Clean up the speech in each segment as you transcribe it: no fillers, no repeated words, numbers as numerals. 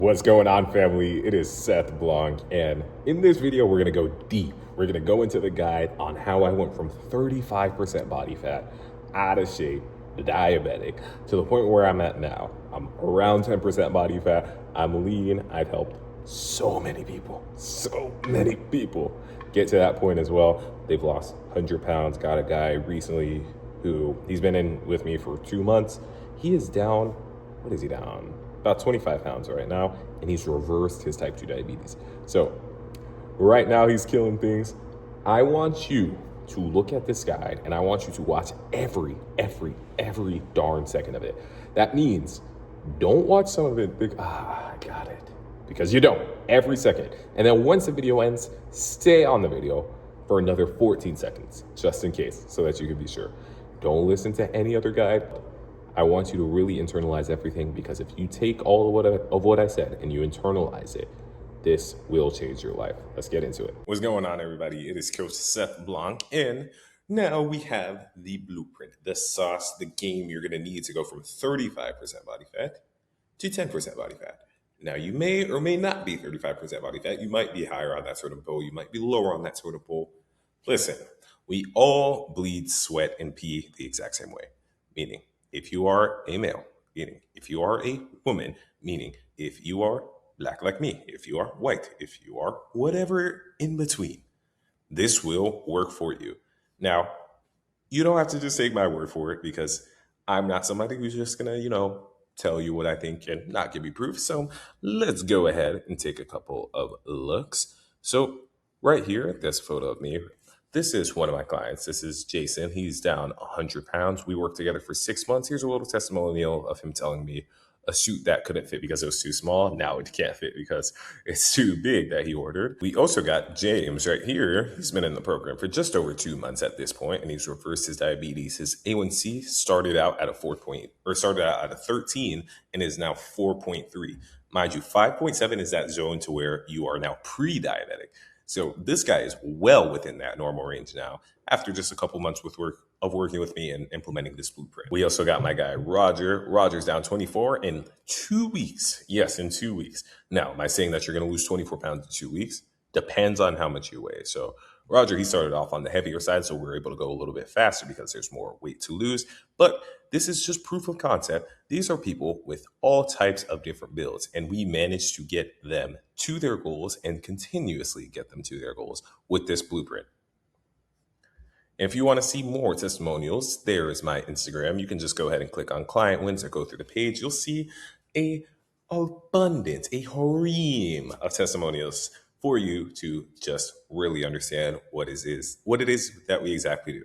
What's going on, family? It is Seth Blanc, and in this video, we're gonna go deep. We're gonna go into the guide on how I went from 35% body fat, out of shape, diabetic, to the point where I'm at now. I'm around 10% body fat. I'm lean. I've helped so many people get to that point as well. They've lost 100 pounds. Got a guy recently who he's been in with me for 2 months. He is down. What is he down? About 25 pounds right now, and he's reversed his type 2 diabetes. So right now he's killing things. I want you to look at this guide, and I want you to watch every darn second of it. That means don't watch some of it, I got it, because you don't, every second. And then once the video ends, stay on the video for another 14 seconds, just in case, so that you can be sure. Don't listen to any other guide. I want you to really internalize everything, because if you take all of what I said and you internalize it, this will change your life. Let's get into it. What's going on, everybody? It is Coach Seth Blanc, and now we have the blueprint, the sauce, the game you're going to need to go from 35% body fat to 10% body fat. Now, you may or may not be 35% body fat. You might be higher on that sort of pole. You might be lower on that sort of pole. Listen, we all bleed, sweat, and pee the exact same way, meaning if you are a male, meaning if you are a woman, meaning if you are black like me, if you are white, if you are whatever in between, this will work for you. Now, you don't have to just take my word for it, because I'm not somebody who's just gonna, tell you what I think and not give you proof. So let's go ahead and take a couple of looks. So right here, this photo of me. This is one of my clients. This is Jason. He's down 100 pounds. We worked together for 6 months. Here's a little testimonial of him telling me a suit that couldn't fit because it was too small. Now it can't fit because it's too big that he ordered. We also got James right here. He's been in the program for just over 2 months at this point, and he's reversed his diabetes. His A1C started out at a 13 and is now 4.3. Mind you, 5.7 is that zone to where you are now pre-diabetic. So this guy is well within that normal range now, after just a couple months of working with me and implementing this blueprint. We also got my guy, Roger. Roger's down 24 in 2 weeks. Yes, in 2 weeks. Now, am I saying that you're going to lose 24 pounds in 2 weeks? Depends on how much you weigh. So Roger, he started off on the heavier side, so we're able to go a little bit faster because there's more weight to lose. But this is just proof of concept. These are people with all types of different builds, and we managed to get them to their goals and continuously get them to their goals with this blueprint. And if you want to see more testimonials, there is my Instagram. You can just go ahead and click on client wins or go through the page. You'll see a abundance, a harem of testimonials for you to just really understand what it is that we exactly do.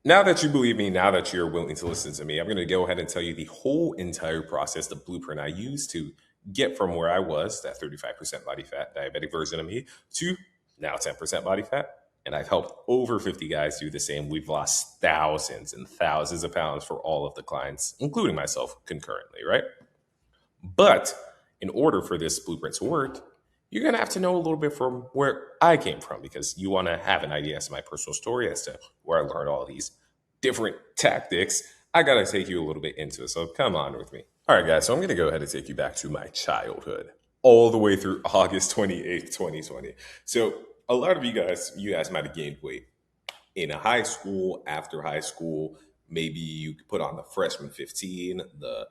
Now that you believe me, now that you're willing to listen to me, I'm going to go ahead and tell you the whole entire process, the blueprint I used to get from where I was, that 35% body fat diabetic version of me, to now 10% body fat. And I've helped over 50 guys do the same. We've lost thousands and thousands of pounds for all of the clients, including myself concurrently, right? But in order for this blueprint to work, you're going to have to know a little bit from where I came from, because you want to have an idea as to my personal story, as to where I learned all these different tactics. I got to take you a little bit into it. So come on with me. All right, guys. So I'm going to go ahead and take you back to my childhood, all the way through August 28th, 2020. So a lot of you guys might have gained weight in high school, after high school. Maybe you put on the freshman 15, the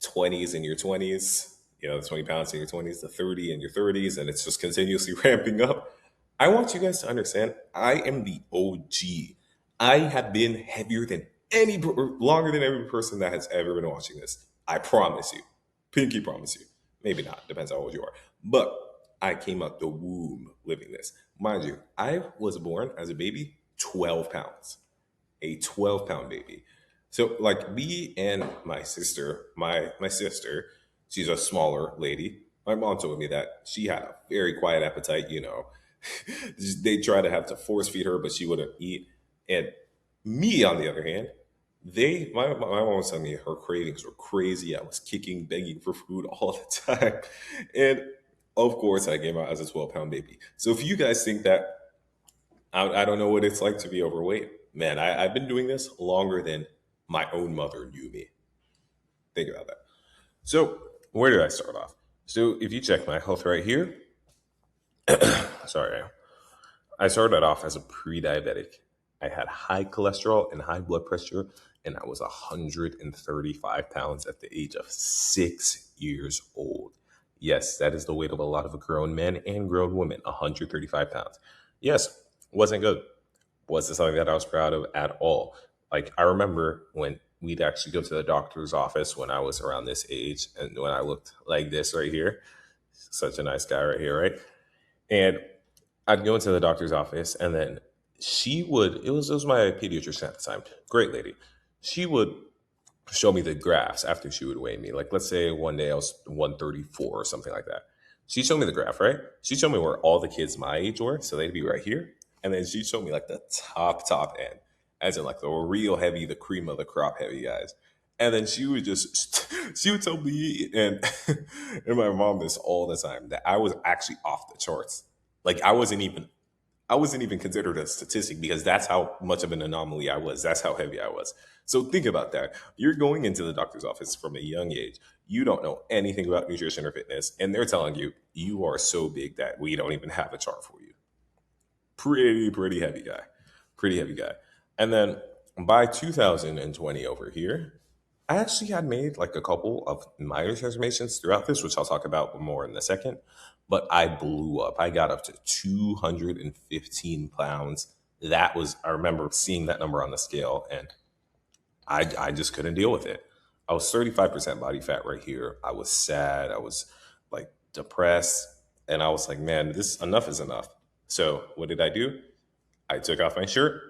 20s in your 20s, the 20 pounds in your 20s, the 30 in your 30s, and it's just continuously ramping up. I want you guys to understand, I am the OG. I have been heavier than longer than every person that has ever been watching this. I promise you. Pinky promise you. Maybe not. Depends how old you are. But I came out the womb living this. Mind you, I was born as a baby, 12 pounds. A 12-pound baby. So like me and my sister, my sister, she's a smaller lady. My mom told me that she had a very quiet appetite, They tried to have to force feed her, but she wouldn't eat. And me, on the other hand, my mom was telling me her cravings were crazy. I was kicking, begging for food all the time. And of course, I came out as a 12-pound baby. So if you guys think that I don't know what it's like to be overweight, man, I've been doing this longer than my own mother knew me. Think about that. So, where did I start off? So, if you check my health right here, sorry, I started off as a pre diabetic. I had high cholesterol and high blood pressure, and I was 135 pounds at the age of 6 years old. Yes, that is the weight of a lot of grown men and grown women, 135 pounds. Yes, wasn't good. Wasn't something that I was proud of at all. Like, I remember when we'd actually go to the doctor's office when I was around this age, and when I looked like this right here, such a nice guy right here, right? And I'd go into the doctor's office, and then she would, it was my pediatrician at the time, great lady. She would show me the graphs after she would weigh me. Like, let's say one day I was 134 or something like that. She'd show me the graph, right? She'd show me where all the kids my age were. So they'd be right here. And then she'd show me like the top end, as in like the real heavy, the cream of the crop heavy guys. And then she would just, she would tell me and my mom this all the time that I was actually off the charts. Like, I wasn't even considered a statistic because that's how much of an anomaly I was. That's how heavy I was. So think about that. You're going into the doctor's office from a young age. You don't know anything about nutrition or fitness, and they're telling you you are so big that we don't even have a chart for you. Pretty heavy guy. Pretty heavy guy. And then by 2020 over here, I actually had made like a couple of minor transformations throughout this, which I'll talk about more in a second. But I blew up. I got up to 215 pounds. That was, I remember seeing that number on the scale, and I just couldn't deal with it. I was 35% body fat right here. I was sad. I was like depressed. And I was like, man, this enough is enough. So what did I do? I took off my shirt.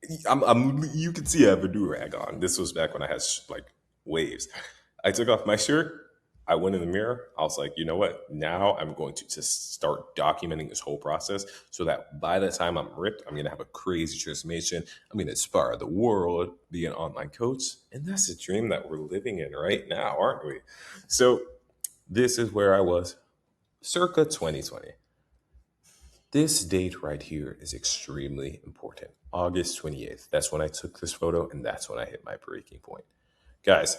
You can see I have a do rag on. This was back when I had like waves. I took off my shirt. I went in the mirror. I was like, you know what? Now I'm going to just start documenting this whole process so that by the time I'm ripped, I'm going to have a crazy transformation. I'm going to inspire the world, be an online coach. And that's the dream that we're living in right now, aren't we? So this is where I was circa 2020. This date right here is extremely important. August 28th. That's when I took this photo, and that's when I hit my breaking point. Guys,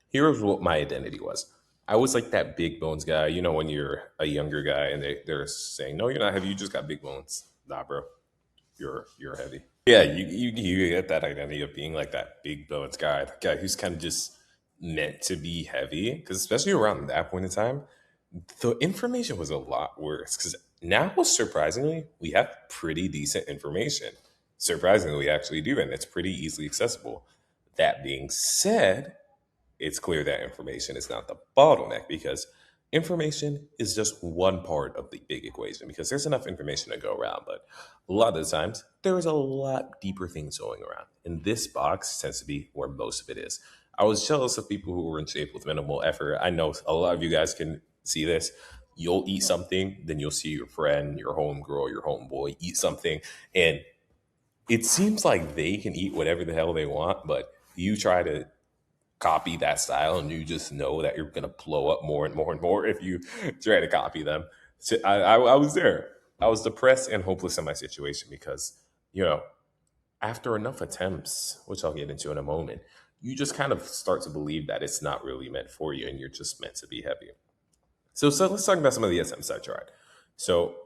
here's what my identity was. I was like that big bones guy. You know, when you're a younger guy and they're saying, no, you're not heavy, you just got big bones. Nah, bro. You're heavy. Yeah, you get that identity of being like that big bones guy, the guy who's kind of just meant to be heavy. Because especially around that point in time, the information was a lot worse. Because now, surprisingly, we have pretty decent information. Surprisingly, we actually do, and it's pretty easily accessible. That being said, it's clear that information is not the bottleneck because information is just one part of the big equation because there's enough information to go around. But a lot of the times, there is a lot deeper things going around. And this box tends to be where most of it is. I was jealous of people who were in shape with minimal effort. I know a lot of you guys can see this. You'll eat something, then you'll see your friend, your homegirl, your homeboy eat something, and it seems like they can eat whatever the hell they want, but you try to copy that style and you just know that you're going to blow up more and more and more if you try to copy them. So I was there. I was depressed and hopeless in my situation because, you know, after enough attempts, which I'll get into in a moment, you just kind of start to believe that it's not really meant for you and you're just meant to be heavy. So let's talk about some of the attempts I tried. So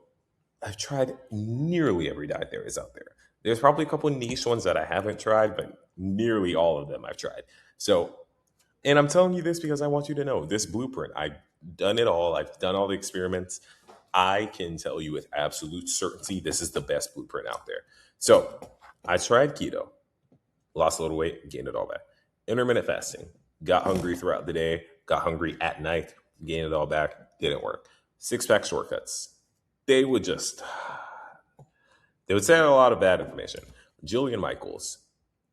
I've tried nearly every diet there is out there. There's probably a couple niche ones that I haven't tried, but nearly all of them I've tried. So, and I'm telling you this because I want you to know this blueprint. I've done it all. I've done all the experiments. I can tell you with absolute certainty this is the best blueprint out there. So I tried keto, lost a little weight, gained it all back. Intermittent fasting, got hungry throughout the day, got hungry at night, gained it all back, didn't work. Six pack shortcuts. They would say a lot of bad information. Jillian Michaels,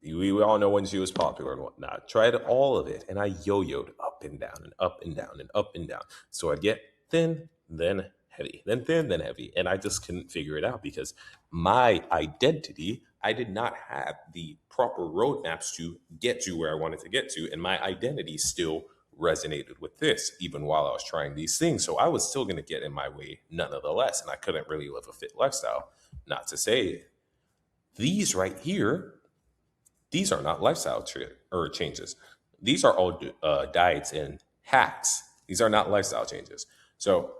we all know when she was popular and whatnot. Tried all of it, and I yo-yoed up and down and up and down and up and down. So I'd get thin, then heavy, then thin, then heavy, and I just couldn't figure it out because my identity, I did not have the proper roadmaps to get to where I wanted to get to, and my identity still resonated with this even while I was trying these things. So I was still going to get in my way nonetheless, and I couldn't really live a fit lifestyle. Not to say these right here, these are not lifestyle changes. these are all diets and hacks. These are not lifestyle changes. So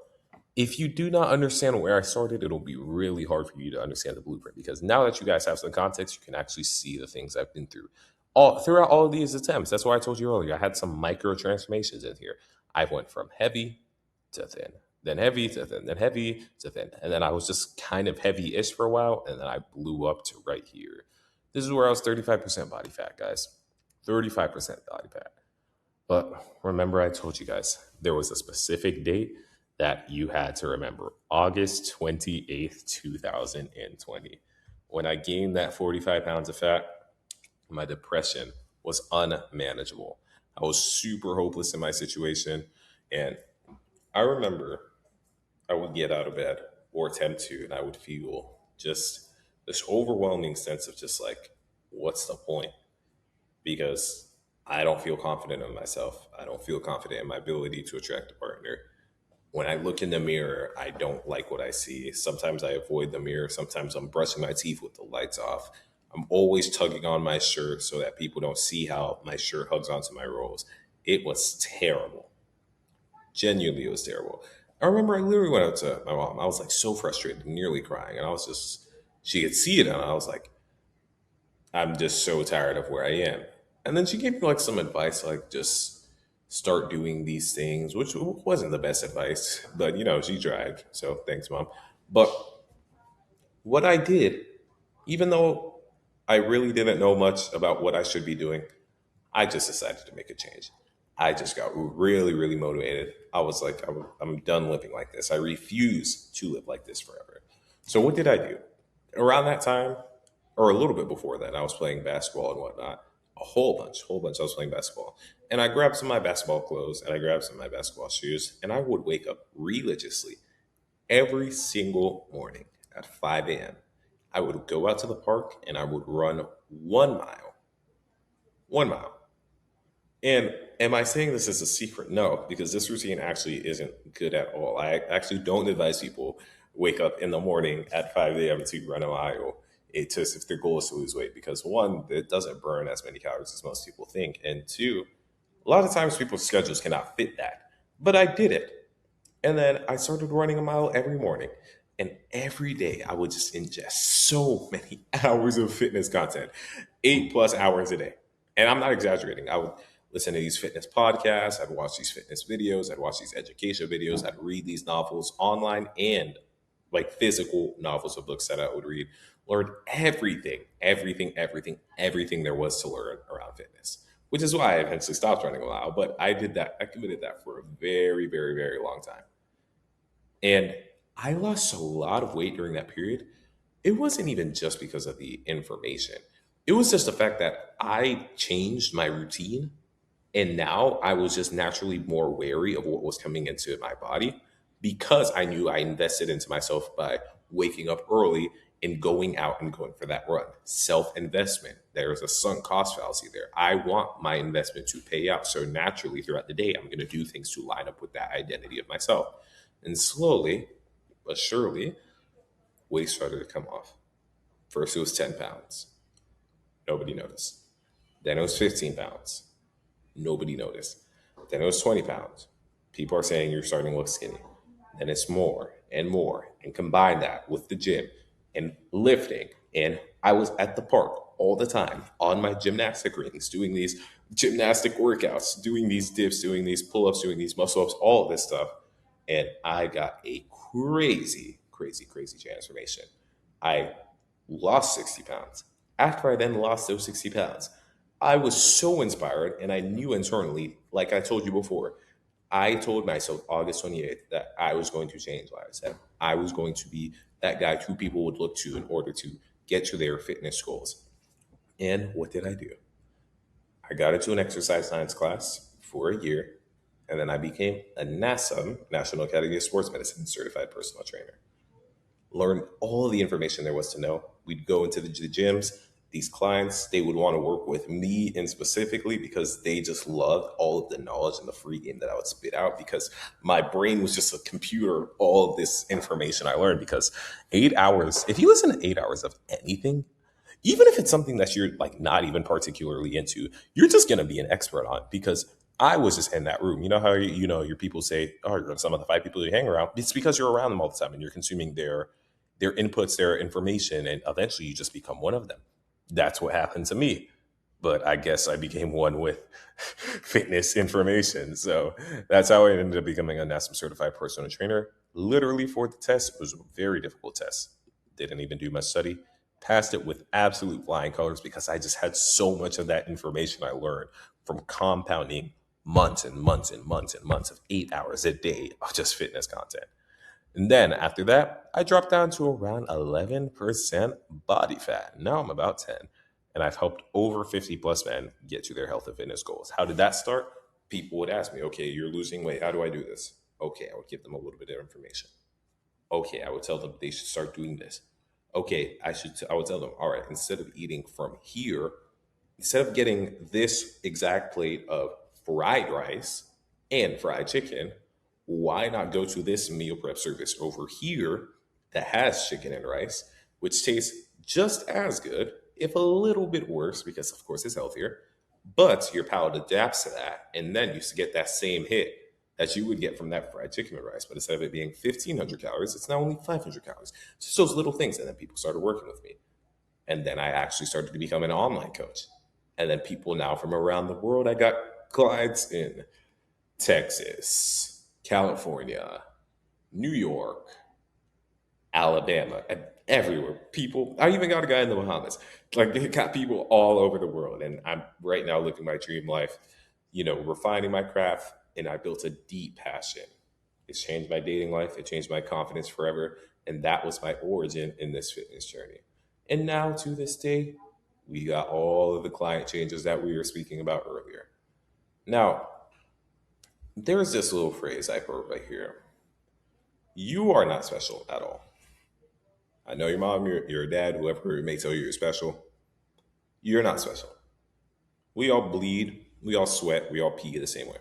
if you do not understand where I started, it'll be really hard for you to understand the blueprint, because now that you guys have some context, you can actually see the things I've been through all throughout all of these attempts. That's why I told you earlier I had some micro transformations in here. I went from heavy to thin, then heavy to thin, then heavy to thin, and then I was just kind of heavy-ish for a while, and then I blew up to right here. This is where I was 35% body fat, guys. 35% body fat. But remember, I told you guys there was a specific date that you had to remember: August 28th, 2020. When I gained that 45 pounds of fat, my depression was unmanageable. I was super hopeless in my situation. And I remember I would get out of bed or attempt to, and I would feel just this overwhelming sense of just like, what's the point? Because I don't feel confident in myself. I don't feel confident in my ability to attract a partner. When I look in the mirror, I don't like what I see. Sometimes I avoid the mirror. Sometimes I'm brushing my teeth with the lights off. I'm always tugging on my shirt so that people don't see how my shirt hugs onto my rolls. It was terrible. Genuinely, it was terrible. I remember I literally went out to my mom. I was like so frustrated, nearly crying. And I was just, she could see it. And I was like, I'm just so tired of where I am. And then she gave me like some advice, like just start doing these things, which wasn't the best advice, but she tried. So thanks, mom. But what I did, even though I really didn't know much about what I should be doing, I just decided to make a change. I just got really, really motivated. I was like, I'm done living like this. I refuse to live like this forever. So what did I do? Around that time, or a little bit before that, I was playing basketball and whatnot. A whole bunch. I was playing basketball. And I grabbed some of my basketball clothes and I grabbed some of my basketball shoes. And I would wake up religiously every single morning at 5 a.m. I would go out to the park and I would run 1 mile. 1 mile. And am I saying this as a secret? No, because this routine actually isn't good at all. I actually don't advise people wake up in the morning at 5 a.m. to run a mile. If their goal is to lose weight, because one, it doesn't burn as many calories as most people think, and two, a lot of times people's schedules cannot fit that. But I did it, and then I started running a mile every morning, and every day I would just ingest so many hours of fitness content, 8+ hours a day. And I'm not exaggerating. I would listen to these fitness podcasts, I'd watch these fitness videos, I'd watch these education videos, I'd read these novels online and like physical novels or books that I would read, learned everything there was to learn around fitness, which is why I eventually stopped running a mile. But I did that, I committed that for a very, very, very long time. And I lost a lot of weight during that period. It wasn't even just because of the information, it was just the fact that I changed my routine. And now I was just naturally more wary of what was coming into my body because I knew I invested into myself by waking up early and going out and going for that run. Self investment. There is a sunk cost fallacy there. I want my investment to pay out. So naturally, throughout the day, I'm going to do things to line up with that identity of myself. And slowly but surely, weight started to come off. First, it was 10 pounds. Nobody noticed. Then it was 15 pounds. Nobody noticed. Then it was 20 pounds. People are saying you're starting to look skinny. Then it's more and more. And combine that with the gym and lifting. And I was at the park all the time on my gymnastic rings, doing these gymnastic workouts, doing these dips, doing these pull ups, doing these muscle ups, all of this stuff. And I got a crazy, crazy, crazy transformation. I lost 60 pounds. After I then lost those 60 pounds, I was so inspired and I knew internally, like I told you before, I told myself August 28th that I was going to change lives, that I was going to be that guy who people would look to in order to get to their fitness goals. And what did I do? I got into an exercise science class for a year, and then I became a NASM, National Academy of Sports Medicine certified personal trainer. Learned all the information there was to know. We'd go into the gyms. These clients, they would want to work with me and specifically because they just loved all of the knowledge and the free game that I would spit out, because my brain was just a computer, all of this information I learned. Because 8 hours, if you listen to 8 hours of anything, even if it's something that you're like not even particularly into, you're just going to be an expert on, because I was just in that room. You know how your people say, "Oh, you're some of the five people you hang around." It's because you're around them all the time and you're consuming their inputs, their information, and eventually you just become one of them. That's what happened to me. But I guess I became one with fitness information. So that's how I ended up becoming a NASM certified personal trainer. Literally for the test, it was a very difficult test. Didn't even do much study. Passed it with absolute flying colors because I just had so much of that information I learned from compounding months and months and months and months of 8 hours a day of just fitness content. And then after that, I dropped down to around 11% body fat. Now I'm about 10. And I've helped over 50 plus men get to their health and fitness goals. How did that start? People would ask me, okay, you're losing weight. How do I do this? Okay, I would give them a little bit of information. Okay, I would tell them they should start doing this. Okay, I would tell them, all right, instead of eating from here, instead of getting this exact plate of fried rice and fried chicken, why not go to this meal prep service over here that has chicken and rice, which tastes just as good, if a little bit worse, because of course it's healthier, but your palate adapts to that, and then you get that same hit that you would get from that fried chicken and rice. But instead of it being 1,500 calories, it's now only 500 calories. Just those little things. And then people started working with me. And then I actually started to become an online coach. And then people now from around the world, I got clients in Texas, California, New York, Alabama, and everywhere. People, I even got a guy in the Bahamas. Like, they got people all over the world. And I'm right now living my dream life, refining my craft. And I built a deep passion. It's changed my dating life. It changed my confidence forever. And that was my origin in this fitness journey. And now to this day, we got all of the client changes that we were speaking about earlier. Now, there's this little phrase I heard right here. You are not special at all. I know your mom, your dad, whoever may tell you you're special. You're not special. We all bleed, we all sweat, we all pee the same way.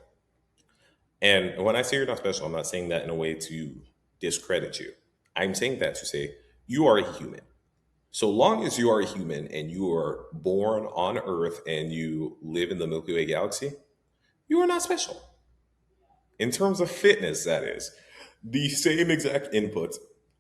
And when I say you're not special, I'm not saying that in a way to discredit you. I'm saying that to say you are a human. So long as you are a human and you are born on Earth and you live in the Milky Way galaxy, you are not special. In terms of fitness, that is, the same exact inputs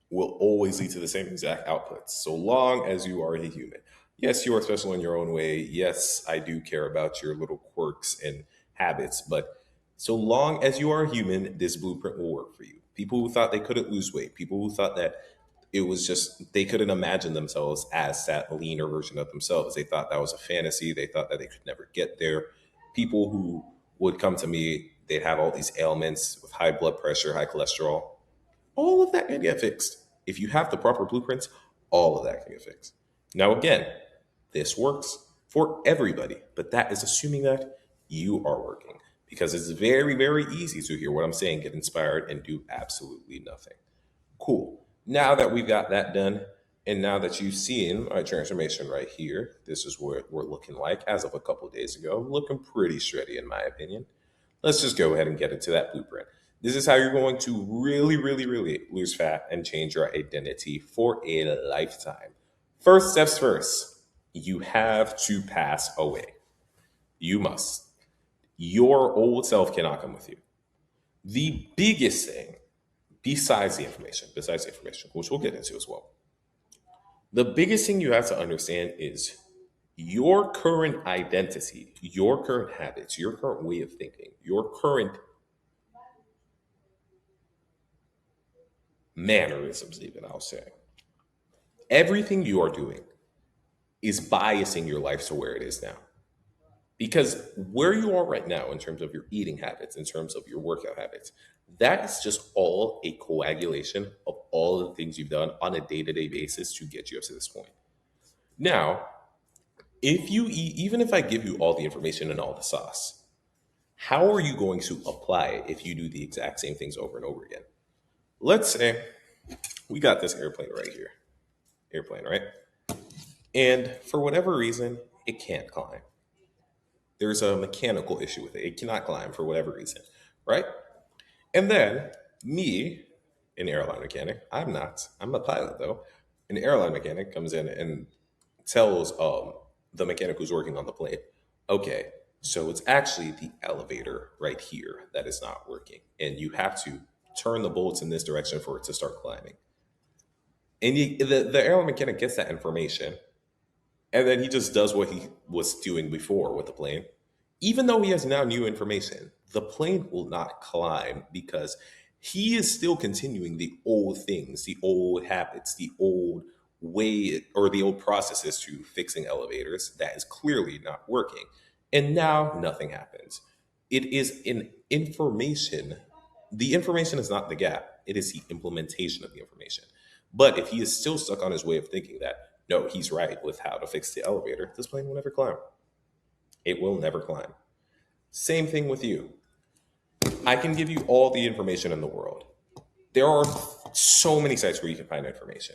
will always lead to the same exact outputs, so long as you are a human. Yes, you are special in your own way. Yes, I do care about your little quirks and habits, but so long as you are a human, this blueprint will work for you. People who thought they couldn't lose weight, people who thought that it was just they couldn't imagine themselves as that leaner version of themselves. They thought that was a fantasy. They thought that they could never get there. People who would come to me, they'd have all these ailments with high blood pressure, high cholesterol. All of that can get fixed. If you have the proper blueprints, all of that can get fixed. Now, again, this works for everybody, but that is assuming that you are working, because it's very, very easy to hear what I'm saying, get inspired, and do absolutely nothing. Cool. Now that we've got that done, and now that you've seen my transformation right here, this is what we're looking like as of a couple of days ago. Looking pretty shreddy, in my opinion. Let's just go ahead and get into that blueprint. This is how you're going to really, really, really lose fat and change your identity for a lifetime. First steps first, you have to pass away. You must. Your old self cannot come with you. The biggest thing, besides the information, which we'll get into as well, the biggest thing you have to understand is your current identity, your current habits, your current way of thinking, your current mannerisms, even I'll say. Everything you are doing is biasing your life to where it is now. Because where you are right now, in terms of your eating habits, in terms of your workout habits, that is just all a coagulation of all the things you've done on a day to day basis to get you up to this point. Now, if you eat, even if I give you all the information and all the sauce, how are you going to apply it if you do the exact same things over and over again? Let's say we got this airplane, right? And for whatever reason, it can't climb. There's a mechanical issue with it. It cannot climb for whatever reason, right? And then me, an airline mechanic, I'm not, I'm a pilot though, an airline mechanic comes in and tells the mechanic who's working on the plane, okay, so it's actually the elevator right here that is not working, and you have to turn the bolts in this direction for it to start climbing. And the airline mechanic gets that information, and then he just does what he was doing before with the plane. Even though he has now new information, the plane will not climb because he is still continuing the old things, the old habits, the old way or the old processes to fixing elevators that is clearly not working. And now nothing happens. It is an information. The information is not the gap, it is the implementation of the information. But if he is still stuck on his way of thinking that, no, he's right with how to fix the elevator, this plane will never climb. It will never climb. Same thing with you. I can give you all the information in the world. There are so many sites where you can find information.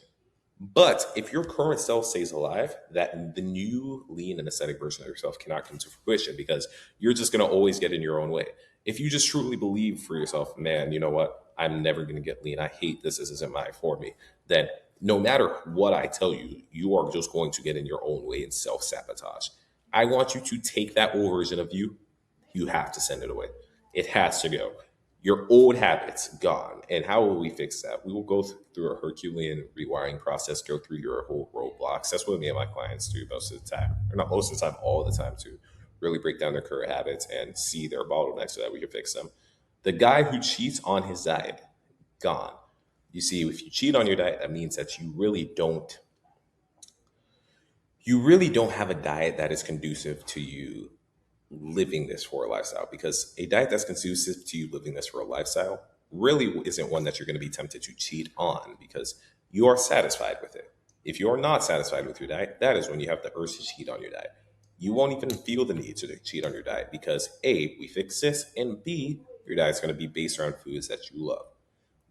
But if your current self stays alive, that the new lean and aesthetic version of yourself cannot come to fruition because you're just going to always get in your own way. If you just truly believe for yourself, man, you know what? I'm never going to get lean. I hate this. This isn't my for me. Then no matter what I tell you, you are just going to get in your own way and self sabotage. I want you to take that old version of you. You have to send it away. It has to go. Your old habits gone. And how will we fix that? We will go through a Herculean rewiring process, go through your whole roadblocks. That's what me and my clients do most of the time, or not most of the time, all the time, to really break down their current habits and see their bottlenecks so that we can fix them. The guy who cheats on his diet, gone. You see, if you cheat on your diet, that means that you really don't have a diet that is conducive to you living this for a lifestyle, because a diet that's conducive to you living this for a lifestyle really isn't one that you're going to be tempted to cheat on because you are satisfied with it. If you're not satisfied with your diet, that is when you have the urge to cheat on your diet. You won't even feel the need to cheat on your diet because A, we fix this, and B, your diet's going to be based around foods that you love.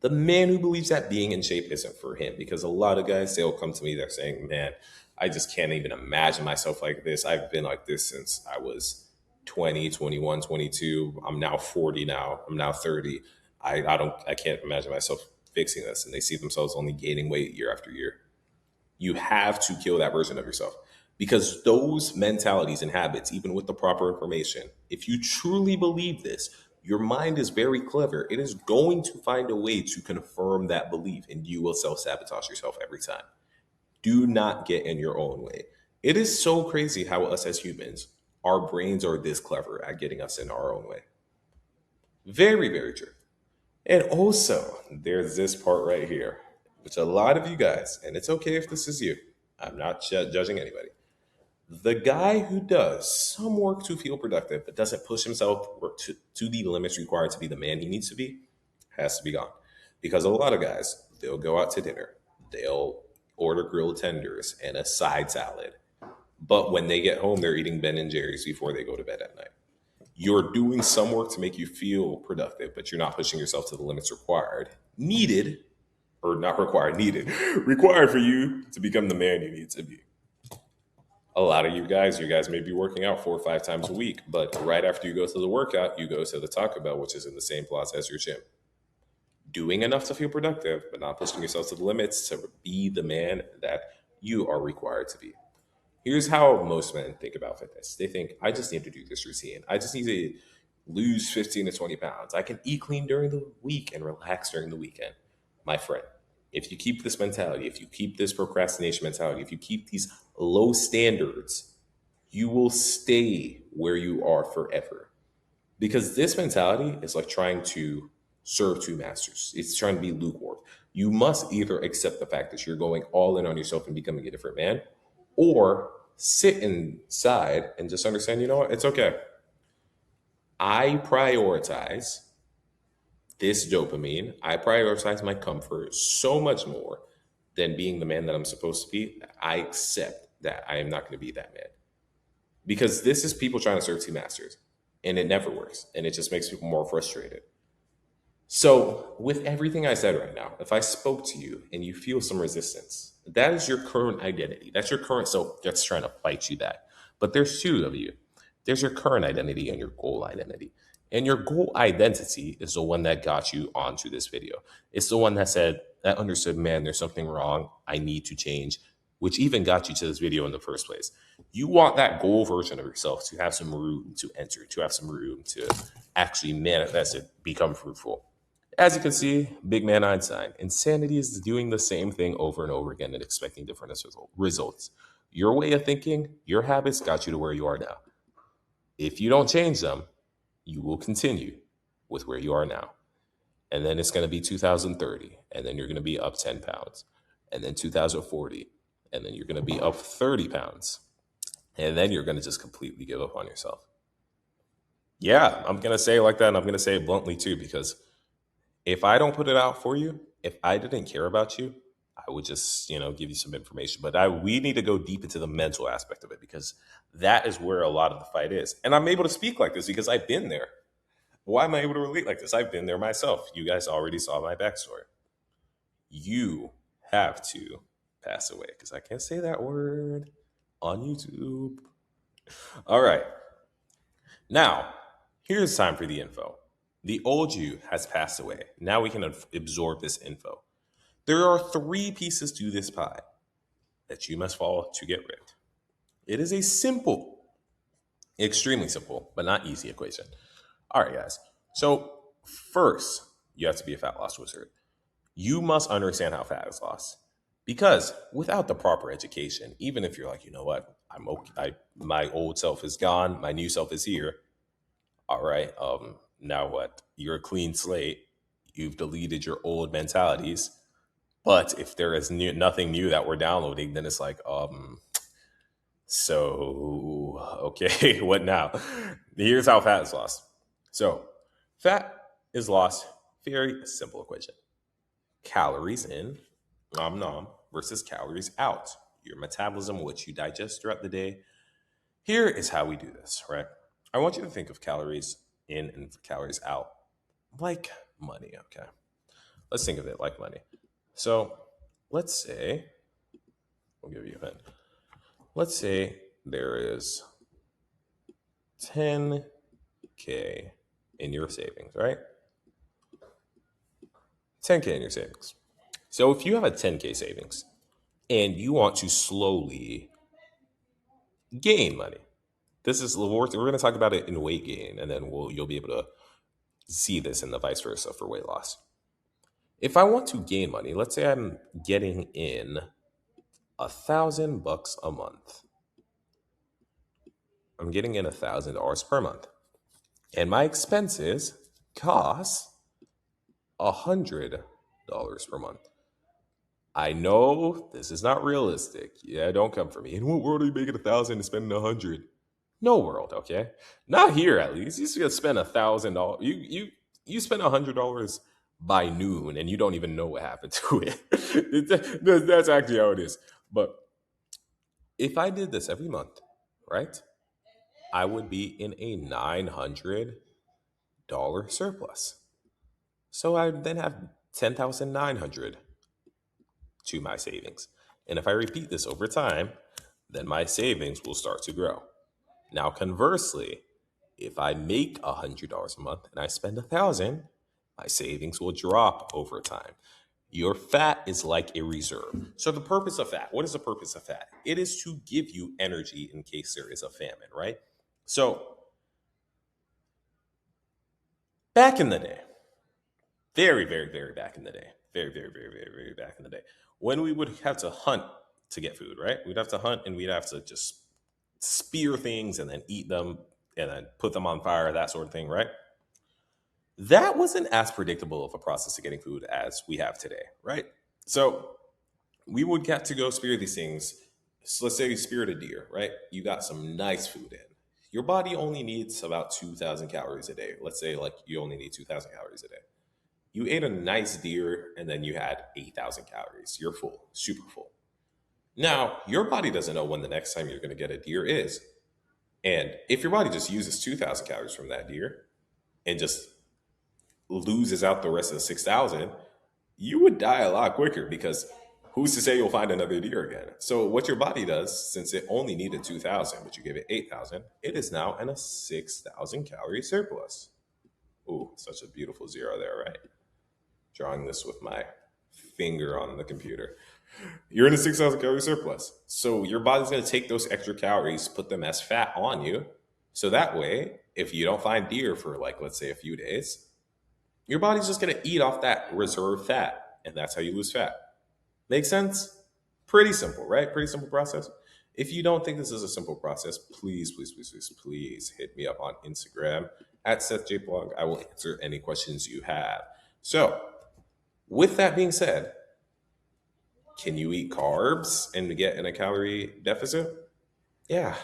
The man who believes that being in shape isn't for him, because a lot of guys, they'll come to me, they're saying, man, I just can't even imagine myself like this. I've been like this since I was 20, 21, 22. I'm now 40 now. I'm now 30. I can't imagine myself fixing this. And they see themselves only gaining weight year after year. You have to kill that version of yourself, because those mentalities and habits, even with the proper information, if you truly believe this, your mind is very clever. It is going to find a way to confirm that belief, and you will self sabotage yourself every time. Do not get in your own way. It is so crazy how us as humans, our brains are this clever at getting us in our own way. Very, very true. And also, there's this part right here, which a lot of you guys, and it's okay if this is you, I'm not judging anybody. The guy who does some work to feel productive but doesn't push himself to the limits required to be the man he needs to be has to be gone. Because a lot of guys, they'll go out to dinner, they'll order grilled tenders and a side salad, but when they get home, they're eating Ben and Jerry's before they go to bed at night. You're doing some work to make you feel productive, but you're not pushing yourself to the limits needed, or not required, needed, required for you to become the man you need to be. A lot of you guys may be working out 4 or 5 times a week, but right after you go to the workout, you go to the Taco Bell, which is in the same plaza as your gym. Doing enough to feel productive, but not pushing yourself to the limits to be the man that you are required to be. Here's how most men think about fitness. They think, I just need to do this routine. I just need to lose 15 to 20 pounds. I can eat clean during the week and relax during the weekend. My friend, if you keep this mentality, if you keep this procrastination mentality, if you keep these low standards, you will stay where you are forever. Because this mentality is like trying to serve two masters. It's trying to be lukewarm. You must either accept the fact that you're going all in on yourself and becoming a different man, or sit inside and just understand, you know what, it's okay. I prioritize this dopamine. I prioritize my comfort so much more than being the man that I'm supposed to be. I accept that I am not going to be that man, because this is people trying to serve two masters, and it never works, and it just makes people more frustrated. So, with everything I said right now, if I spoke to you and you feel some resistance, that is your current identity. That's your current self that's trying to fight you back. But there's two of you. There's your current identity and your goal identity. And your goal identity is the one that got you onto this video. It's the one that understood, man, there's something wrong. I need to change which even got you to this video in the first place. You want that goal version of yourself to have some room to enter, to have some room to actually manifest it, become fruitful. As you can see, big man Einstein, insanity is doing the same thing over and over again and expecting different results. Your way of thinking, your habits got you to where you are now. If you don't change them, you will continue with where you are now. And then it's going to be 2030, and then you're going to be up 10 pounds, and then 2040, and then you're going to be up 30 pounds, and then you're going to just completely give up on yourself. Yeah, I'm going to say it like that, and I'm going to say it bluntly too, because if I don't put it out for you, if I didn't care about you, I would just, give you some information. But we need to go deep into the mental aspect of it, because that is where a lot of the fight is. And I'm able to speak like this because I've been there. Why am I able to relate like this? I've been there myself. You guys already saw my backstory. You have to pass away, because I can't say that word on YouTube. All right. Now, here's time for the info. The old you has passed away. Now we can absorb this info. There are 3 pieces to this pie that you must follow to get rid. It is a simple, extremely simple, but not easy equation. All right, guys. So first, you have to be a fat loss wizard. You must understand how fat is lost, because without the proper education, even if you're like, you know what, I'm okay, my old self is gone, my new self is here. All right. Now what? You're a clean slate. You've deleted your old mentalities. But if there is nothing new that we're downloading, then it's like, so, okay, what now? Here's how fat is lost. So, fat is lost, very simple equation. Calories in, nom nom, versus calories out. Your metabolism, what you digest throughout the day. Here is how we do this, right? I want you to think of calories in and calories out like money, okay? Let's think of it like money. So, let's say, we'll give you a hint. Let's say there is 10K in your savings, right? 10K in your savings. So if you have a 10K savings and you want to slowly gain money, we're going to talk about it in weight gain, and then you'll be able to see this in the vice versa for weight loss. If I want to gain money, let's say I'm getting in $1,000 a month. I'm getting in $1,000 per month, and my expenses cost $100 per month. I know this is not realistic. Yeah, don't come for me. In what world are you making 1,000 and spending 100? No world, okay? Not here, at least. You just spend $1,000. You spend $100 by noon, and you don't even know what happened to it. That's actually how it is. But if I did this every month, right, I would be in a $900 surplus. So I then have $10,900 to my savings. And if I repeat this over time, then my savings will start to grow. Now, conversely, if I make $100 a month and I spend $1,000, my savings will drop over time. Your fat is like a reserve. So the purpose of fat, what is the purpose of fat? It is to give you energy in case there is a famine, right? So back in the day, very, very, very back in the day, very, very, very, very, very back in the day, when we would have to hunt to get food, right? We'd have to hunt and we'd have to just spear things and then eat them and then put them on fire, that sort of thing, right? That wasn't as predictable of a process of getting food as we have today, right? So we would get to go spear these things. So let's say you speared a deer, right? You got some nice food in. Your body only needs about 2,000 calories a day. Let's say like you only need 2,000 calories a day. You ate a nice deer and then you had 8,000 calories. You're full, super full. Now, your body doesn't know when the next time you're going to get a deer is. And if your body just uses 2,000 calories from that deer and just loses out the rest of the 6,000, you would die a lot quicker, because who's to say you'll find another deer again? So what your body does, since it only needed 2,000, but you gave it 8,000, it is now in a 6,000 calorie surplus. Ooh, such a beautiful zero there, right? Drawing this with my finger on the computer. You're in a 6,000 calorie surplus. So your body's going to take those extra calories, put them as fat on you. So that way, if you don't find deer for like, let's say a few days, your body's just going to eat off that reserve fat. And that's how you lose fat. Make sense? Pretty simple, right? Pretty simple process. If you don't think this is a simple process, please, please, please, please, please hit me up on Instagram at SethJBlog. I will answer any questions you have. So, with that being said, can you eat carbs and get in a calorie deficit? Yeah.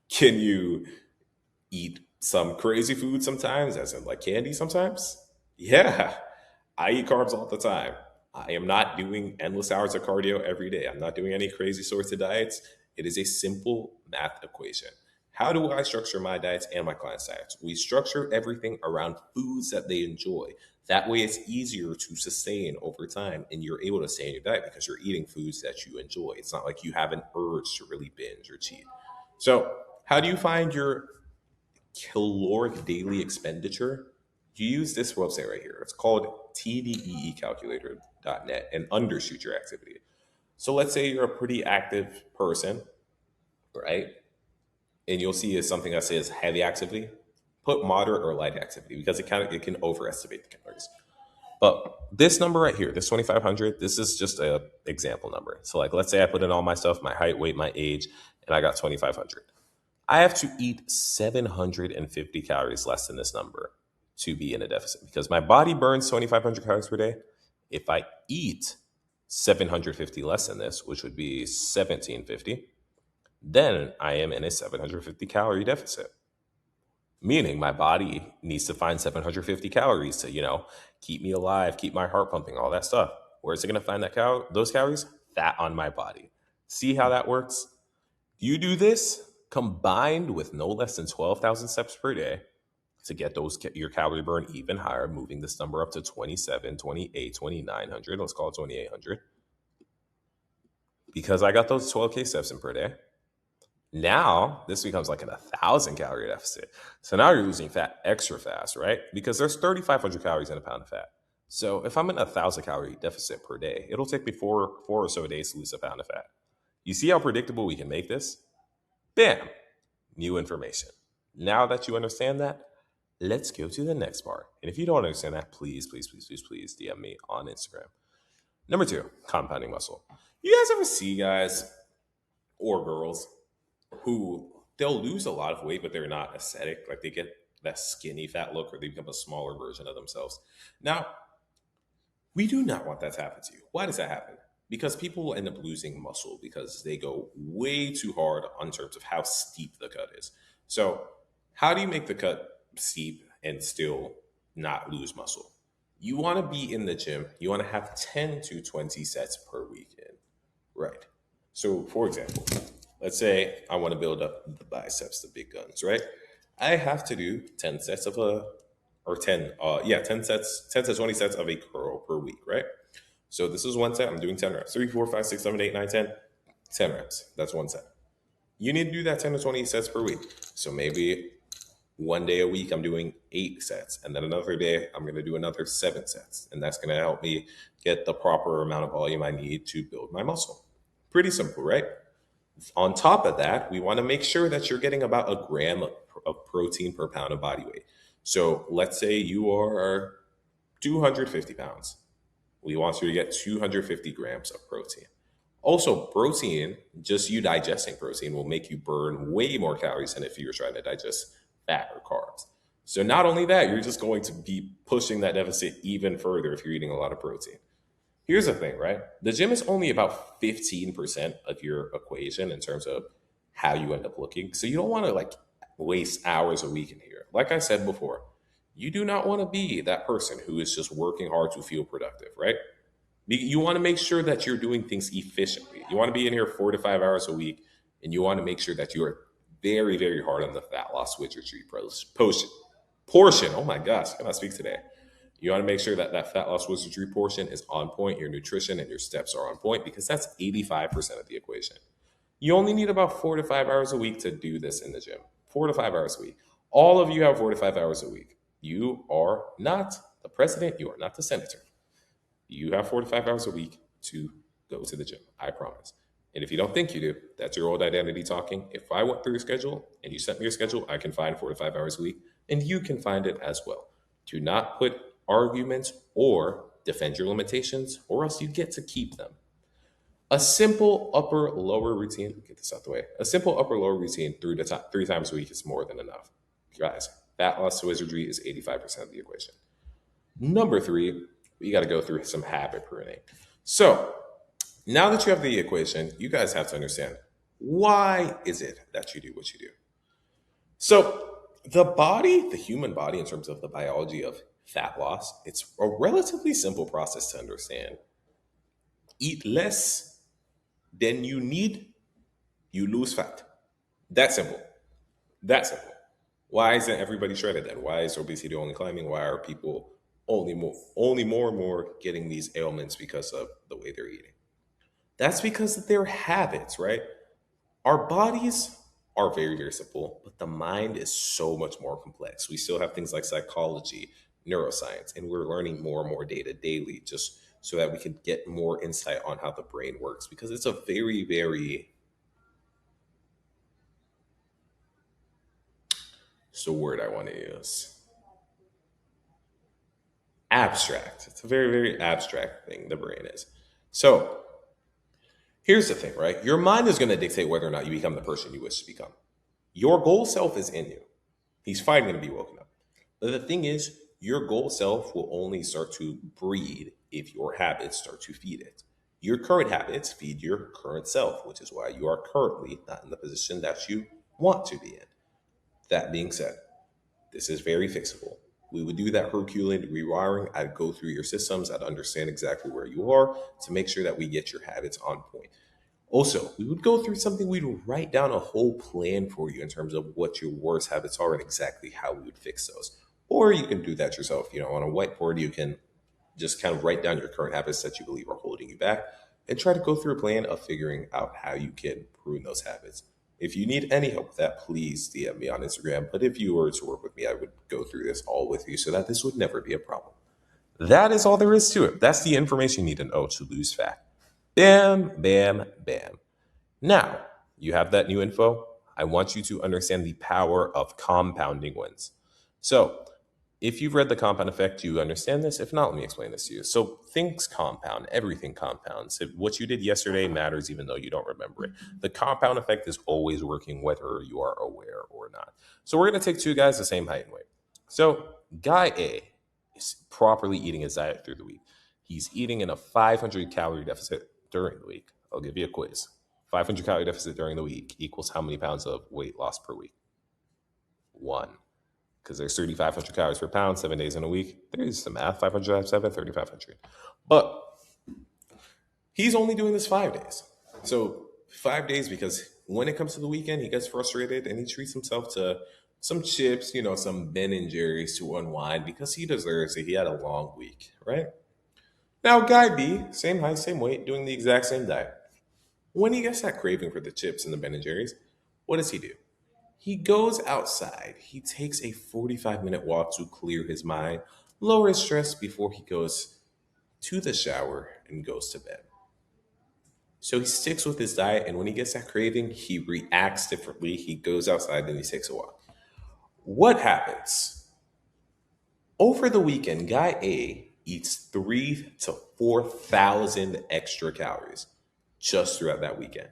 Can you eat some crazy food sometimes, as in like candy sometimes? Yeah. I eat carbs all the time. I am not doing endless hours of cardio every day. I'm not doing any crazy sorts of diets. It is a simple math equation. How do I structure my diets and my clients' diets? We structure everything around foods that they enjoy. That way, it's easier to sustain over time, and you're able to stay in your diet because you're eating foods that you enjoy. It's not like you have an urge to really binge or cheat. So, how do you find your caloric daily expenditure? You use this website right here. It's called tdeecalculator.net and undershoot your activity. So let's say you're a pretty active person, right? And you'll see is something that says heavy activity. Put moderate or light activity because it can overestimate the calories. But this number right here, this 2,500, this is just a example number. So like let's say I put in all my stuff, my height, weight, my age, and I got 2,500. I have to eat 750 calories less than this number to be in a deficit because my body burns 2,500 calories per day. If I eat 750 less than this, which would be 1,750, then I am in a 750 calorie deficit. Meaning my body needs to find 750 calories to, keep me alive, keep my heart pumping, all that stuff. Where is it going to find those calories? Fat on my body. See how that works? You do this combined with no less than 12,000 steps per day to get your calorie burn even higher, moving this number up to 27, 28, 2,900. Let's call it 2,800. Because I got those 12K steps in per day. Now this becomes like an 1,000 calorie deficit. So now you're losing fat extra fast, right? Because there's 3,500 calories in a pound of fat. So if I'm in 1,000 calorie deficit per day, it'll take me four or so days to lose a pound of fat. You see how predictable we can make this? Bam, new information. Now that you understand that, let's go to the next part. And if you don't understand that, please, please, please, please, please DM me on Instagram. Number 2, compounding muscle. You guys ever see guys or girls who they'll lose a lot of weight, but they're not aesthetic? Like they get that skinny fat look or they become a smaller version of themselves. Now, we do not want that to happen to you. Why does that happen? Because people will end up losing muscle because they go way too hard on terms of how steep the cut is. So, how do you make the cut steep and still not lose muscle? You want to be in the gym. You want to have 10 to 20 sets per weekend, right? So, for example, let's say I want to build up the biceps, the big guns, right? I have to do 10 sets of 10 sets, 10 to 20 sets of a curl per week, right? So this is one set. I'm doing 10 reps. 3, 4, 5, 6, 7, 8, 9, 10. 10 reps. That's one set. You need to do that 10 to 20 sets per week. So maybe one day a week I'm doing 8 sets. And then another day I'm going to do another 7 sets. And that's going to help me get the proper amount of volume I need to build my muscle. Pretty simple, right? On top of that, we want to make sure that you're getting about a gram of protein per pound of body weight. So let's say you are 250 pounds. We want you to get 250 grams of protein. Also, protein, just you digesting protein will make you burn way more calories than if you were trying to digest fat or carbs. So not only that, you're just going to be pushing that deficit even further if you're eating a lot of protein. Here's the thing, right? The gym is only about 15% of your equation in terms of how you end up looking. So you don't want to waste hours a week in here. Like I said before, you do not want to be that person who is just working hard to feel productive, right? You want to make sure that you're doing things efficiently. You want to be in here 4 to 5 hours a week, and you want to make sure that you are very, very hard on the fat loss wizardry portion. Oh my gosh, I cannot speak today. You want to make sure that that fat loss wizardry portion is on point. Your nutrition and your steps are on point because that's 85% of the equation. You only need about 4 to 5 hours a week to do this in the gym. 4 to 5 hours a week. All of you have 4 to 5 hours a week. You are not the president. You are not the senator. You have 4 to 5 hours a week to go to the gym. I promise. And if you don't think you do, that's your old identity talking. If I went through your schedule and you sent me your schedule, I can find 4 to 5 hours a week, and you can find it as well. Do not put arguments or defend your limitations, or else you get to keep them. A simple upper lower routine, get this out the way. A simple upper lower routine 3 times a week is more than enough. Guys, fat loss to wizardry is 85% of the equation. Number three, we got to go through some habit pruning. So now that you have the equation, you guys have to understand, why is it that you do what you do? So the body, the human body, in terms of the biology of fat loss, it's a relatively simple process to understand. Eat less than you need, you lose fat. That simple. That simple. Why isn't everybody shredded then? Why is obesity only climbing? Why are people only more and more getting these ailments because of the way they're eating? That's because of their habits, right? Our bodies are very, very simple, but the mind is so much more complex. We still have things like psychology, neuroscience, and we're learning more and more data daily just so that we can get more insight on how the brain works because it's a very, very, it's the word I want to use, abstract. It's a very, very abstract thing, the brain is. So here's the thing, right? Your mind is going to dictate whether or not you become the person you wish to become. Your goal self is in you. He's finally going to be woken up. But the thing is, your goal self will only start to breed if your habits start to feed it. Your current habits feed your current self, which is why you are currently not in the position that you want to be in. That being said, this is very fixable. We would do that Herculean rewiring. I'd go through your systems. I'd understand exactly where you are to make sure that we get your habits on point. Also, we would go through something, we'd write down a whole plan for you in terms of what your worst habits are and exactly how we would fix those. Or you can do that yourself. On a whiteboard, you can just kind of write down your current habits that you believe are holding you back and try to go through a plan of figuring out how you can prune those habits. If you need any help with that, please DM me on Instagram. But if you were to work with me, I would go through this all with you so that this would never be a problem. That is all there is to it. That's the information you need to know to lose fat. Bam, bam, bam. Now, you have that new info. I want you to understand the power of compounding wins. So, if you've read the compound effect, you understand this. If not, let me explain this to you. So, things compound, everything compounds. What you did yesterday matters even though you don't remember it. The compound effect is always working whether you are aware or not. So, we're going to take two guys the same height and weight. So, guy A is properly eating his diet through the week. He's eating in a 500 calorie deficit during the week. I'll give you a quiz. 500 calorie deficit during the week equals how many pounds of weight loss per week? 1. Because there's 3,500 calories per pound, 7 days in a week. There's the math, 500 times 7, 3,500. But he's only doing this 5 days. So 5 days because when it comes to the weekend, he gets frustrated and he treats himself to some chips, some Ben and Jerry's to unwind because he deserves it. He had a long week, right? Now, guy B, same height, same weight, doing the exact same diet. When he gets that craving for the chips and the Ben and Jerry's, what does he do? He goes outside. He takes a 45-minute walk to clear his mind, lower his stress before he goes to the shower and goes to bed. So he sticks with his diet, and when he gets that craving, he reacts differently. He goes outside and he takes a walk. What happens? Over the weekend, guy A eats 3 to 4,000 extra calories just throughout that weekend.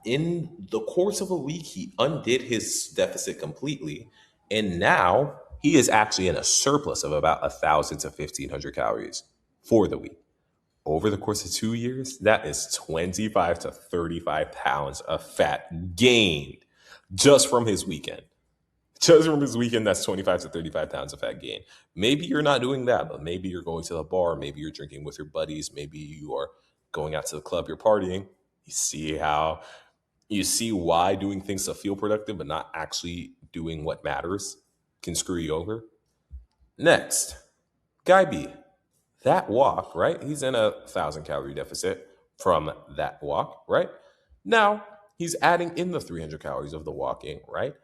In the course of a week, he undid his deficit completely, and now he is actually in a surplus of about 1,000 to 1,500 calories for the week. Over the course of 2 years, that is 25 to 35 pounds of fat gained just from his weekend. Just from his weekend, that's 25 to 35 pounds of fat gain. Maybe you're not doing that, but maybe you're going to the bar. Maybe you're drinking with your buddies. Maybe you are going out to the club. You're partying. You see why doing things to feel productive, but not actually doing what matters can screw you over. Next, guy B, that walk, right? He's in a 1,000 calorie deficit from that walk, right? Now he's adding in the 300 calories of the walking, right?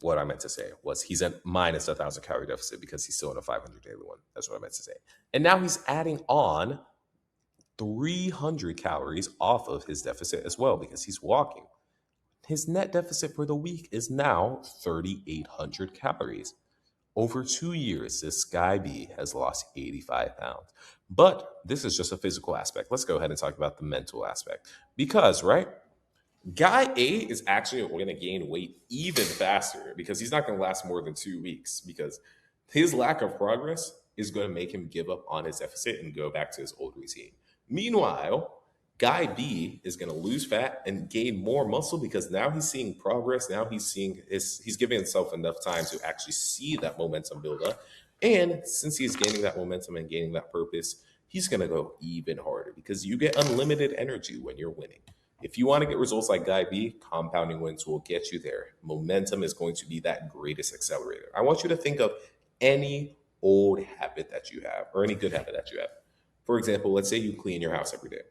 what I meant to say was he's at minus 1,000 calorie deficit because he's still in a 500 daily one. That's what I meant to say. And now he's adding on 300 calories off of his deficit as well because he's walking. His net deficit for the week is now 3,800 calories. Over 2 years, this guy B has lost 85 pounds. But this is just a physical aspect. Let's go ahead and talk about the mental aspect. Because, right, guy A is actually going to gain weight even faster because he's not going to last more than 2 weeks because his lack of progress is going to make him give up on his deficit and go back to his old routine. Meanwhile, guy B is going to lose fat and gain more muscle because now he's seeing progress. Now he's giving himself enough time to actually see that momentum build up. And since he's gaining that momentum and gaining that purpose, he's going to go even harder because you get unlimited energy when you're winning. If you want to get results like Guy B, compounding wins will get you there. Momentum is going to be that greatest accelerator. I want you to think of any old habit that you have or any good habit that you have. For example, let's say you clean your house every day.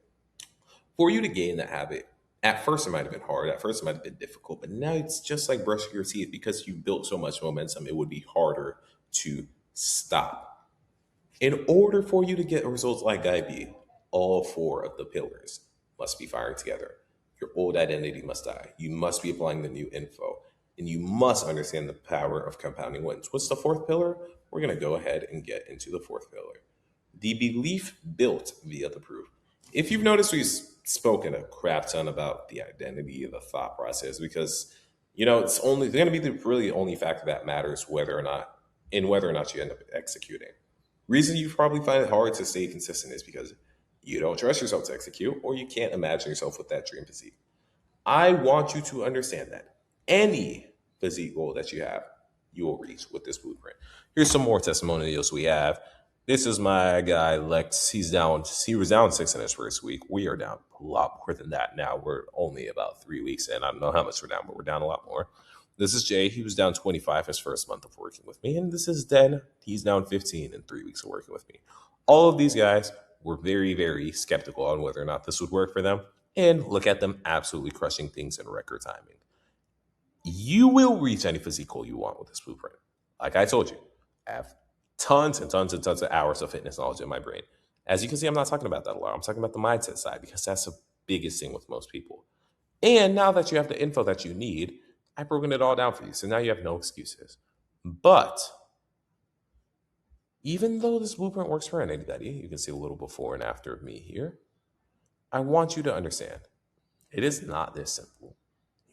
For you to gain that habit, at first it might have been hard, at first it might have been difficult, but now it's just like brushing your teeth because you built so much momentum, it would be harder to stop. In order for you to get results like Guy B, all four of the pillars must be firing together. Your old identity must die. You must be applying the new info. And you must understand the power of compounding wins. What's the fourth pillar? We're going to go ahead and get into the fourth pillar. The belief built via the proof. If you've noticed, we've spoken a crap ton about the identity, the thought process, because it's going to be the really only factor that matters whether or not you end up executing. Reason you probably find it hard to stay consistent is because you don't trust yourself to execute, or you can't imagine yourself with that dream physique. I want you to understand that any physique goal that you have, you will reach with this blueprint. Here's some more testimonials we have. This is my guy Lex. He was down 6 in his first week. We are down a lot more than that now. We're only about 3 weeks in. I don't know how much we're down, but we're down a lot more. This is Jay. He was down 25 his first month of working with me. And this is Den. He's down 15 in 3 weeks of working with me. All of these guys were very, very skeptical on whether or not this would work for them. And look at them absolutely crushing things in record timing. You will reach any physique goal you want with this blueprint. Like I told you, I have tons and tons and tons of hours of fitness knowledge in my brain. As you can see, I'm not talking about that a lot. I'm talking about the mindset side because that's the biggest thing with most people. And now that you have the info that you need, I've broken it all down for you. So now you have no excuses. But even though this blueprint works for anybody, you can see a little before and after of me here. I want you to understand, it is not this simple.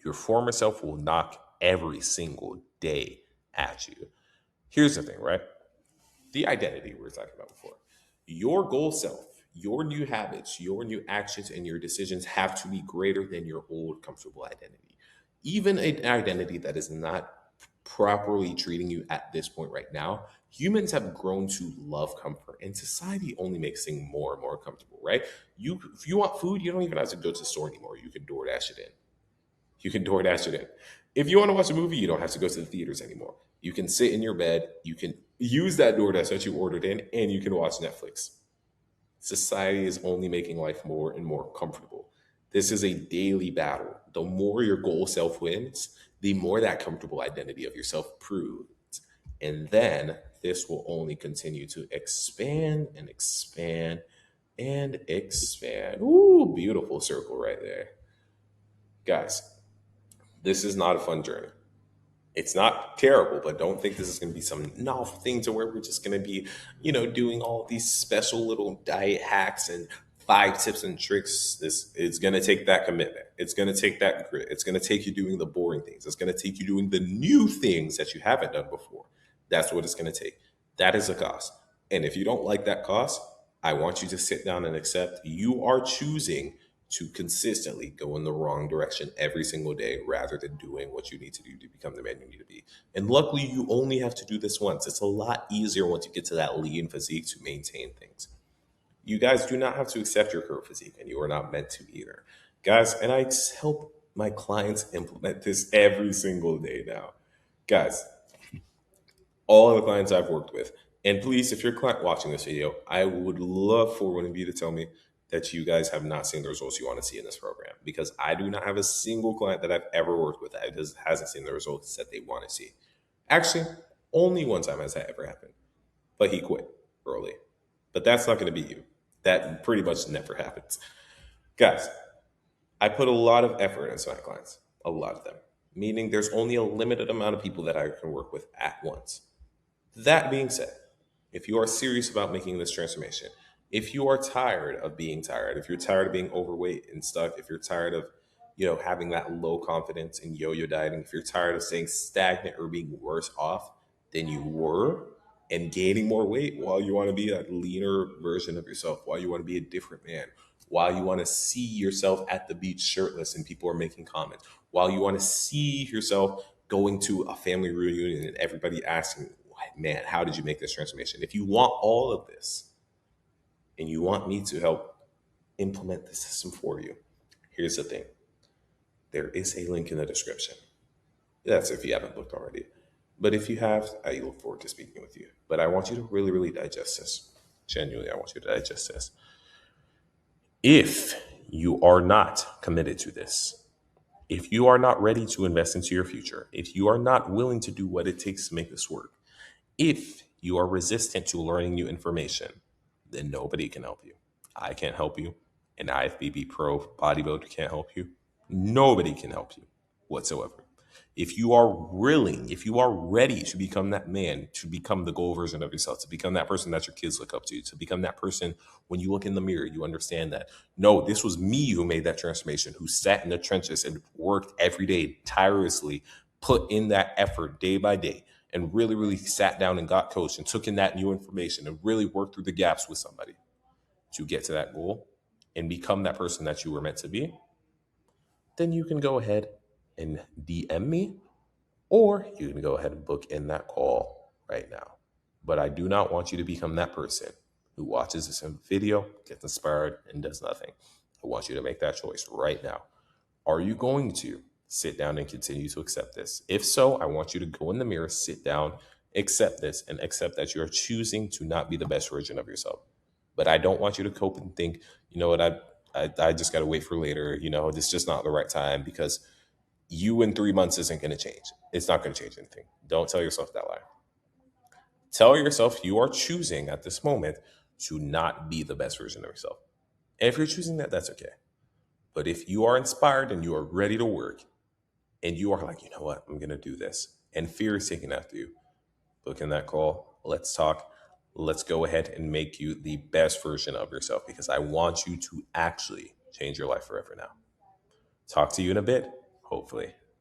Your former self will knock every single day at you. Here's the thing, right? The identity we were talking about before. Your goal self, your new habits, your new actions, and your decisions have to be greater than your old comfortable identity. Even an identity that is not properly treating you at this point right now, humans have grown to love comfort, and society only makes things more and more comfortable, right? If you want food, you don't even have to go to the store anymore. You can DoorDash it in. If you want to watch a movie, you don't have to go to the theaters anymore. You can sit in your bed, you can use that DoorDash that you ordered in, and you can watch Netflix. Society is only making life more and more comfortable. This is a daily battle. The more your goal self wins, the more that comfortable identity of yourself proves. And then this will only continue to expand and expand and expand. Ooh, beautiful circle right there. Guys, this is not a fun journey. It's not terrible, but don't think this is going to be some novel thing to where we're just going to be, doing all these special little diet hacks and 5 tips and tricks. This it's going to take that commitment. It's going to take that grit. It's going to take you doing the boring things. It's going to take you doing the new things that you haven't done before. That's what it's going to take. That is a cost. And if you don't like that cost, I want you to sit down and accept you are choosing to consistently go in the wrong direction every single day rather than doing what you need to do to become the man you need to be. And luckily, you only have to do this once. It's a lot easier once you get to that lean physique to maintain things. You guys do not have to accept your current physique, and you are not meant to either. Guys, and I help my clients implement this every single day now. Guys, all the clients I've worked with, and please, if you're a client watching this video, I would love for one of you to tell me, that you guys have not seen the results you want to see in this program, because I do not have a single client that I've ever worked with that hasn't seen the results that they want to see. Actually, only one time has that ever happened, but he quit early. But that's not going to be you. That pretty much never happens. Guys, I put a lot of effort into my clients, a lot of them, meaning there's only a limited amount of people that I can work with at once. That being said, if you are serious about making this transformation, if you are tired of being tired, if you're tired of being overweight and stuck, if you're tired of, having that low confidence in yo-yo dieting, if you're tired of staying stagnant or being worse off than you were and gaining more weight while you want to be a leaner version of yourself, while you want to be a different man, while you want to see yourself at the beach shirtless and people are making comments, while you want to see yourself going to a family reunion and everybody asking, man, how did you make this transformation? If you want all of this and you want me to help implement the system for you, here's the thing. There is a link in the description. That's if you haven't looked already. But if you have, I look forward to speaking with you. But I want you to really, really digest this. Genuinely, I want you to digest this. If you are not committed to this, if you are not ready to invest into your future, if you are not willing to do what it takes to make this work, if you are resistant to learning new information, then nobody can help you. I can't help you. An IFBB Pro bodybuilder can't help you. Nobody can help you whatsoever. If you are willing, if you are ready to become that man, to become the goal version of yourself, to become that person that your kids look up to become that person when you look in the mirror, you understand that, no, this was me who made that transformation, who sat in the trenches and worked every day tirelessly, put in that effort day by day, and really, really sat down and got coached and took in that new information and really worked through the gaps with somebody to get to that goal and become that person that you were meant to be, then you can go ahead and DM me, or you can go ahead and book in that call right now. But I do not want you to become that person who watches this video, gets inspired, and does nothing. I want you to make that choice right now. Are you going to sit down and continue to accept this? If so, I want you to go in the mirror, sit down, accept this, and accept that you are choosing to not be the best version of yourself. But I don't want you to cope and think, you know what, I just got to wait for later. This is just not the right time, because you in 3 months isn't going to change. It's not going to change anything. Don't tell yourself that lie. Tell yourself you are choosing at this moment to not be the best version of yourself. And if you're choosing that, that's okay. But if you are inspired and you are ready to work and you are like, you know what, I'm going to do this, and fear is taking after you, book in that call. Let's talk. Let's go ahead and make you the best version of yourself, because I want you to actually change your life forever now. Talk to you in a bit, hopefully.